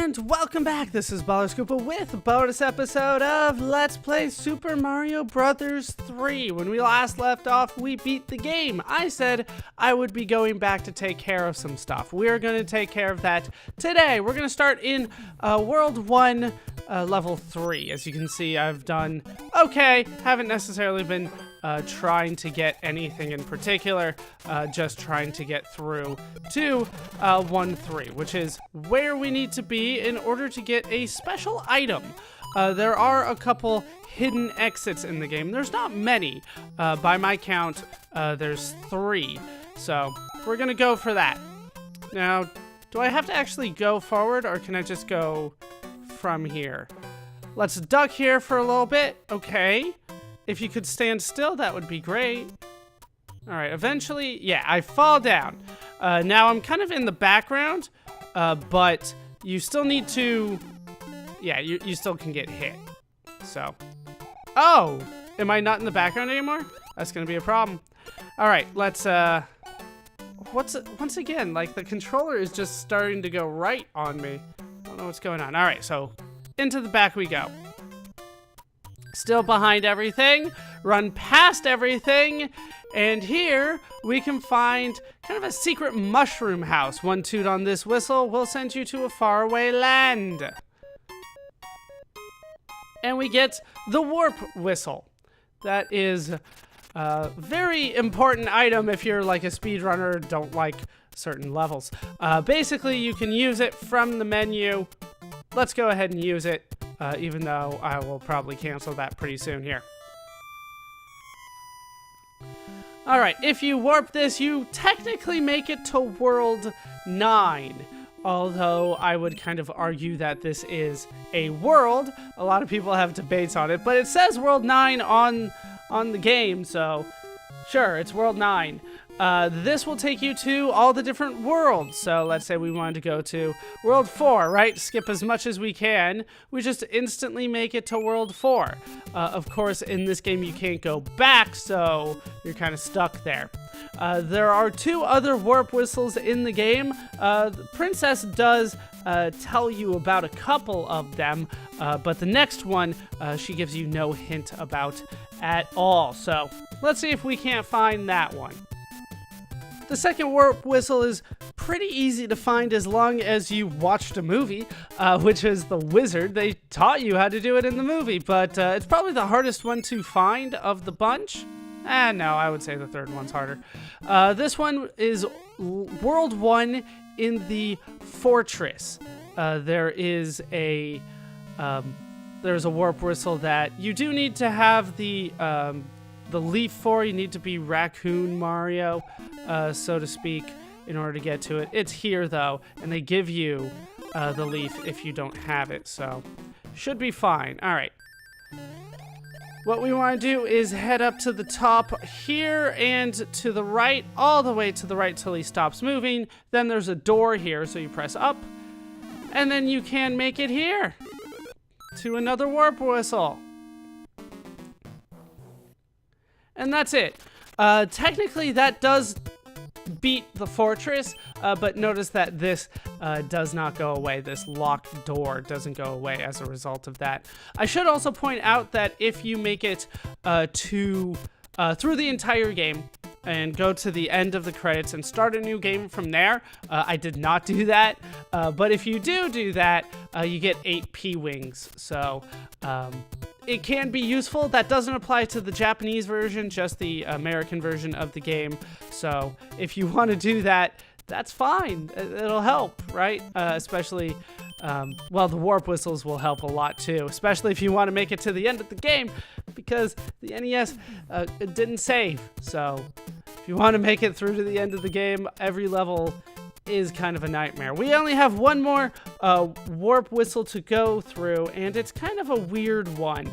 And welcome back. This is ballerscuba with a bonus episode of Let's Play Super Mario Bros. 3. When we last left off, we beat the game. I said I would be going back to take care of some stuff. We're going to take care of that today. We're going to start in World 1, Level 3. As you can see, I've done okay. Haven't necessarily been trying to get anything in particular, just trying to get through to 1-3, which is where we need to be in order to get a special item. There are a couple hidden exits in the game. There's not many. By my count, there's 3. So we're gonna go for that. Now, do I have to actually go forward, or can I just go from here? Let's duck here for a little bit. Okay. If you could stand still, that would be great. All right, eventually, yeah, I fall down. Now I'm kind of in the background, but you still need to, yeah, you still can get hit. So, oh, am I not in the background anymore? That's gonna be a problem. All right, let's, once again, like the controller is just starting to go right on me. I don't know what's going on. All right, so into the back we go. Still behind everything, run past everything, and here we can find kind of a secret mushroom house. One toot on this whistle will send you to a faraway land. And we get the warp whistle. That is a very important item if you're like a speedrunner, don't like certain levels. Basically, you can use it from the menu. Let's go ahead and use it. Even though I will probably cancel that pretty soon here. Alright, if you warp this, you technically make it to World 9. Although I would kind of argue that this is a world. A lot of people have debates on it, but it says World 9 on the game, so sure, it's World 9. This will take you to all the different worlds. So let's say we wanted to go to World 4, right? Skip as much as we can. We just instantly make it to World 4. Of course, in this game, you can't go back, so you're kind of stuck there. There are 2 other warp whistles in the game. The Princess does tell you about a couple of them, but the next one, she gives you no hint about at all. So let's see if we can't find that one. The second warp whistle is pretty easy to find as long as you watched a movie, which is The Wizard. They taught you how to do it in the movie, but it's probably the hardest one to find of the bunch. No, I would say the third one's harder. This one is World 1 in the fortress. There's a warp whistle that you do need to have the leaf for. You need to be Raccoon Mario, so to speak, in order to get to it. It's here though, and they give you the leaf if you don't have it, so should be fine. All right. What we want to do is head up to the top here and to the right, all the way to the right till he stops moving. Then there's a door here, so you press up, and then you can make it here to another warp whistle. And that's it. Technically, that does beat the fortress, but notice that this does not go away. This locked door doesn't go away as a result of that. I should also point out that if you make it through the entire game and go to the end of the credits and start a new game from there, I did not do that, but if you do that, you get 8 P-Wings, so it can be useful. That doesn't apply to the Japanese version, just the American version of the game. So if you want to do that, that's fine. It'll help, right? Especially, well, the warp whistles will help a lot too, especially if you want to make it to the end of the game, because the NES it didn't save. So if you want to make it through to the end of the game, every level is kind of a nightmare. We only have one more warp whistle to go through, and it's kind of a weird one,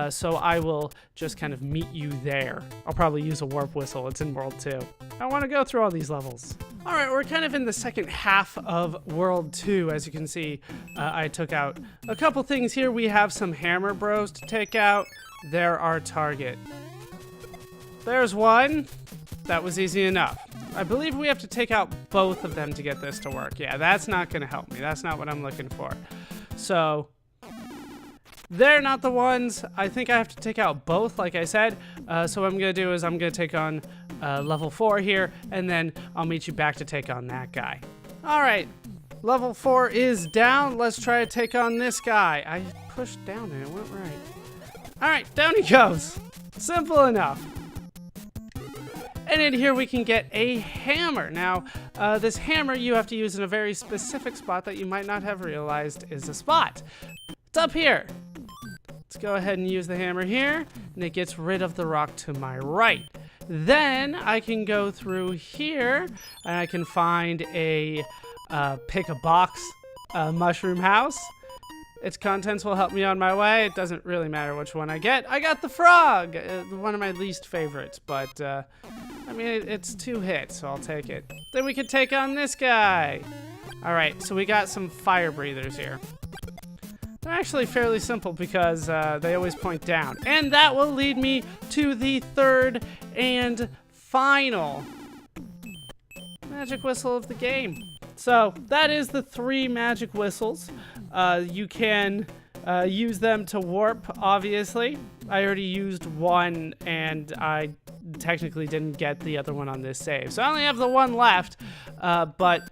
so I will just kind of meet you there. I'll probably use a warp whistle. It's in World 2. I want to go through all these levels. All right, we're kind of in the second half of World 2. As you can see, I took out a couple things here. We have some Hammer Bros to take out. They're our target. there's one. That was easy enough. I believe we have to take out both of them to get this to work. Yeah, that's not going to help me. That's not what I'm looking for. So, they're not the ones. I think I have to take out both, like I said. So what I'm going to do is I'm going to take on level 4 here, and then I'll meet you back to take on that guy. All right, level 4 is down. Let's try to take on this guy. I pushed down and it went right. All right, down he goes. Simple enough. And in here we can get a hammer. Now, this hammer you have to use in a very specific spot that you might not have realized is a spot. It's up here. Let's go ahead and use the hammer here, and it gets rid of the rock to my right. Then I can go through here, and I can find a pick a box mushroom house. Its contents will help me on my way. It doesn't really matter which one I get. I got the frog, one of my least favorites, but I mean, it's 2 hits, so I'll take it. Then we can take on this guy. All right, so we got some fire breathers here. They're actually fairly simple because they always point down. And that will lead me to the third and final magic whistle of the game. So that is the 3 magic whistles. You can use them to warp, obviously. I already used one, and I technically didn't get the other one on this save. So I only have the one left, but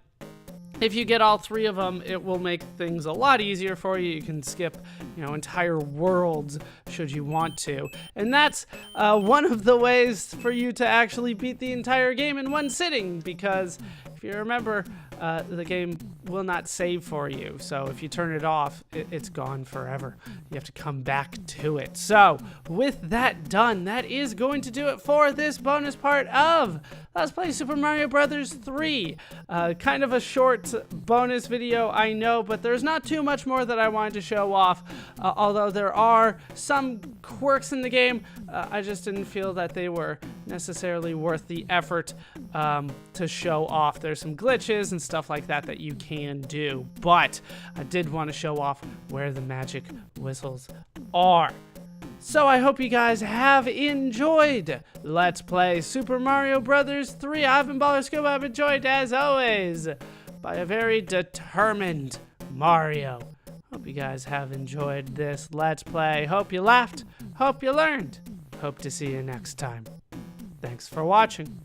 if you get all 3 of them, it will make things a lot easier for you. You can skip, entire worlds should you want to. And that's one of the ways for you to actually beat the entire game in one sitting, because if you remember, the game will not save for you. So if you turn it off, it's gone forever. You have to come back to it. So with that done, that is going to do it for this bonus part of Let's Play Super Mario Bros. 3. Kind of a short bonus video, I know, but there's not too much more that I wanted to show off. Although there are some quirks in the game, I just didn't feel that they were necessarily worth the effort to show off. There's some glitches and stuff like that that you can do, but I did want to show off where the magic whistles are. So I hope you guys have enjoyed Let's Play Super Mario Bros. 3. I've been ballerscuba. I've been joined, as always, by a very determined Mario. Hope you guys have enjoyed this Let's Play. Hope you laughed. Hope you learned. Hope to see you next time. Thanks for watching.